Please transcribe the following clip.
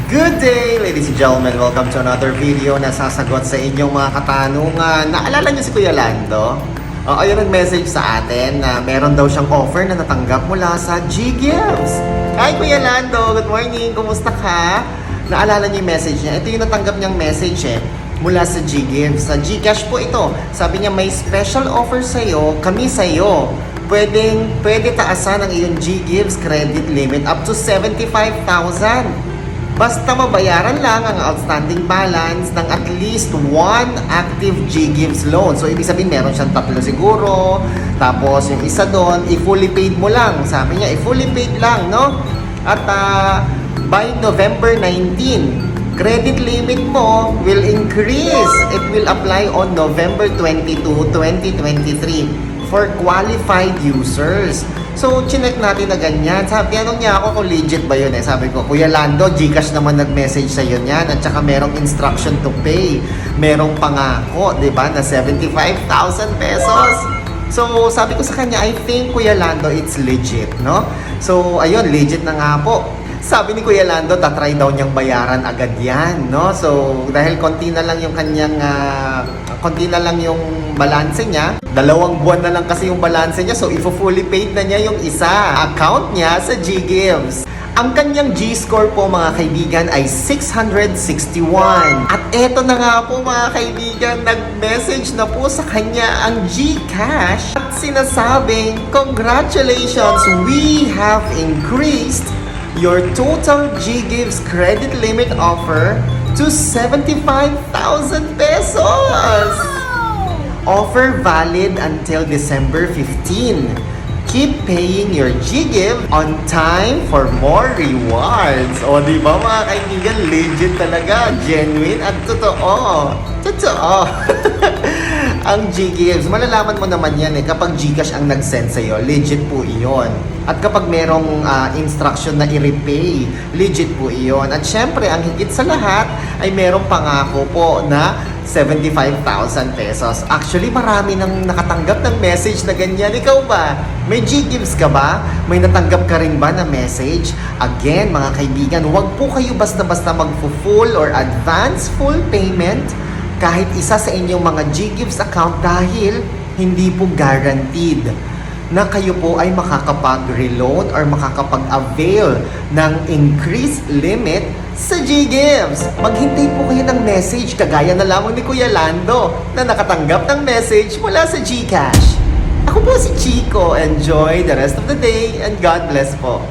Good day, ladies and gentlemen. Welcome to another video na sasagot sa inyong mga katanungan. Naalala niyo si Kuya Lando? Ayun nag-message sa atin na meron daw siyang offer na natanggap mula sa G-Gives. Hi Kuya Lando, good morning. Kumusta ka? Naalala niyo yung message niya? Ito yung natanggap niyang message mula sa G-Gives. Sa Gcash po ito. Sabi niya may special offer sa'yo, kami sa'yo. Pwede taasan ang iyong G-Gives credit limit up to 75,000. Basta mabayaran lang ang outstanding balance ng at least one active G-Gives loan. So, ibig sabihin, meron siyang tatlo siguro. Tapos, yung isa doon, i-fully paid mo lang. Sabi niya, i-fully paid lang, no? At by November 19, credit limit mo will increase. It will apply on November 22, 2023 for qualified users. So, chinek natin na ganyan. Sabi, tanong niya ako kung legit ba yun Sabi ko, Kuya Lando, Gcash naman nag-message sa yun yan. At saka merong instruction to pay. Merong pangako, di ba, na 75,000 pesos. So, sabi ko sa kanya, I think, Kuya Lando, it's legit, no? So, ayun, legit na nga po. Sabi ni Kuya Lando, tatry daw niyang bayaran agad yan, no? So, dahil konti na lang yung kanyang, konti na lang yung balanse niya. 2 buwan na lang kasi yung balanse niya. So, fully paid na niya yung isa. Account niya sa G-Gives. Ang kanyang G-score po mga kaibigan ay 661. At eto na nga po mga kaibigan, nag-message na po sa kanya ang Gcash at sinasabing, congratulations, we have increased your total G-Gives credit limit offer to 75,000 pesos. Offer valid until December 15. Keep paying your G-Give on time for more rewards. O, di ba mga kaibigan, legit talaga, genuine at totoo. Totoo. Ang G-Gives, malalaman mo naman yan kapag Gcash ang nag-send sa'yo, legit po iyon. At kapag merong instruction na i-repay, legit po iyon. At syempre, ang higit sa lahat ay merong pangako po na 75,000 pesos. Actually, marami nang nakatanggap ng message na ganyan. Ikaw ba? May G-Gives ka ba? May natanggap ka rin ba na message? Again, mga kaibigan, huwag po kayo basta-basta mag-full or advance full payment kahit isa sa inyong mga G-Gives account dahil hindi po guaranteed na kayo po ay makakapag-reload or makakapag-avail ng increased limit sa G-Gives. Maghintay po kayo ng message kagaya na lamang ni Kuya Lando na nakatanggap ng message mula sa Gcash. Ako po si Chico. Enjoy the rest of the day and God bless po.